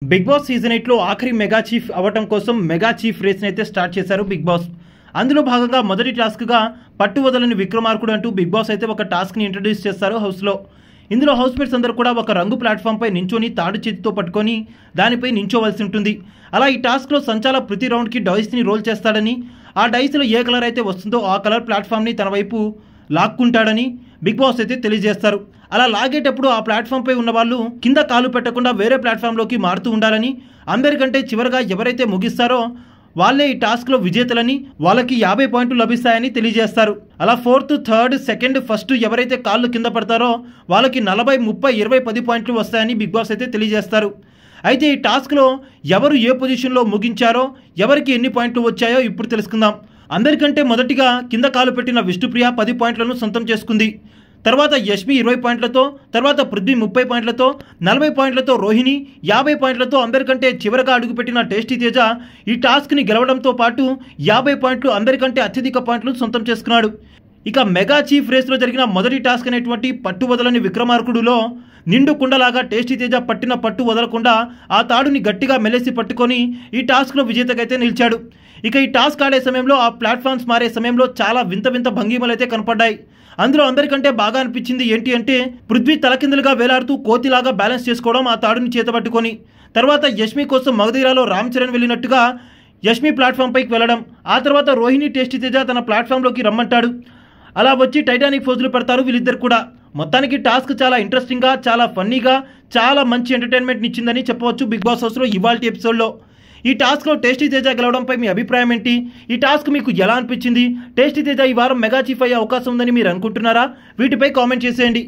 Big boss season 8లో ఆఖరి mega chief అవ్వటం కోసం మెగా చీఫ్ రేస్ని అయితే స్టార్ట్ చేశారు బిగ్ బాస్. అందులో భాగంగా మొదటి టాస్క్గా పట్టు వదలని విక్రమార్కుడు అంటూ బిగ్ బాస్ అయితే ఒక టాస్క్ని ఇంట్రడ్యూస్ చేస్తారు హౌస్లో. ఇందులో హౌస్ మేట్స్ అందరూ కూడా ఒక రంగు ప్లాట్ఫామ్పై నించొని తాడు చేతితో పట్టుకొని దానిపై నించోవలసి ఉంటుంది. అలా ఈ టాస్క్లో సంచాల ప్రతి రౌండ్కి డైస్ని రోల్ చేస్తాడని, ఆ డైస్లో ఏ కలర్ అయితే వస్తుందో ఆ కలర్ ప్లాట్ఫామ్ని తన వైపు లాక్కుంటాడని బిగ్ బాస్ అయితే తెలియజేస్తారు. అలా లాగేటప్పుడు ఆ ప్లాట్ఫామ్పై ఉన్న వాళ్ళు కింద కాలు పెట్టకుండా వేరే ప్లాట్ఫామ్లోకి మారుతూ ఉండాలని, అందరికంటే చివరిగా ఎవరైతే ముగిస్తారో వాళ్ళే ఈ టాస్క్లో విజేతలని, వాళ్ళకి 50 పాయింట్లు లభిస్తాయని తెలియజేస్తారు. అలా 4th, 3rd, 2nd, 1st ఎవరైతే కాళ్ళు కింద పడతారో వాళ్ళకి 40, 30, 20, 10 పాయింట్లు వస్తాయని బిగ్ బాస్ అయితే తెలియజేస్తారు. అయితే ఈ టాస్క్లో ఎవరు ఏ పొజిషన్లో ముగించారో, ఎవరికి ఎన్ని పాయింట్లు వచ్చాయో ఇప్పుడు తెలుసుకుందాం. అందరికంటే మొదటిగా కింద కాలు పెట్టిన విష్ణుప్రియ 10 పాయింట్లను సొంతం చేసుకుంది. తర్వాత యష్మి 20 పాయింట్లతో, తర్వాత పృథ్వీ 30 పాయింట్లతో, 40 పాయింట్లతో రోహిణి, 50 పాయింట్లతో అందరికంటే చివరగా అడుగుపెట్టిన టేస్టీ తేజ ఈ టాస్క్ని గెలవడంతో పాటు 50 పాయింట్లు అందరికంటే అత్యధిక పాయింట్లు సొంతం చేసుకున్నాడు. ఇక మెగా చీఫ్ రేస్లో జరిగిన మొదటి టాస్క్ అనేటువంటి పట్టు వదలని విక్రమార్కుడులో నిండు కుండలాగా టేస్టీ తేజ పట్టిన పట్టు వదలకుండా ఆ తాడుని గట్టిగా మెలేసి పట్టుకొని ఈ టాస్క్లో విజేతకైతే నిలిచాడు. ఇక ఈ టాస్క్ ఆడే సమయంలో ఆ ప్లాట్ఫామ్స్ మారే సమయంలో చాలా వింత వింత భంగిమలు అయితే కనపడ్డాయి. అందులో అందరికంటే బాగా అనిపించింది ఏంటి అంటే పృథ్వీ తలకిందులుగా వేలాడుతూ కోతిలాగా బ్యాలెన్స్ చేసుకోవడం ఆ తాడుని చేతబట్టుకొని, తర్వాత యష్మి కోసం మగధీరాలో రామ్ చరణ్ వెళ్ళినట్టుగా యష్మి ప్లాట్ఫామ్ పైకి వెళ్ళడం, ఆ తర్వాత రోహిణి టేస్టీ తేజ తన ప్లాట్ఫామ్లోకి రమ్మంటాడు. అలా వచ్చి టైటానిక్ ఫోజులు పెడతారు వీళ్ళిద్దరు కూడా. మొత్తానికి టాస్క్ చాలా ఇంట్రెస్టింగ్గా, చాలా ఫన్నీగా, చాలా మంచి ఎంటర్టైన్మెంట్ ఇచ్చిందని చెప్పవచ్చు బిగ్ బాస్ హౌస్లో ఇవాల్టి ఎపిసోడ్లో. ఈ టాస్క్లో టేస్టీ తేజ గెలవడంపై మీ అభిప్రాయం ఏంటి? ఈ టాస్క్ మీకు ఎలా అనిపించింది? టేస్టీ తేజ ఈ వారం మెగా చీఫ్ అయ్యే అవకాశం ఉందని మీరు అనుకుంటున్నారా? వీటిపై కామెంట్ చేసేయండి.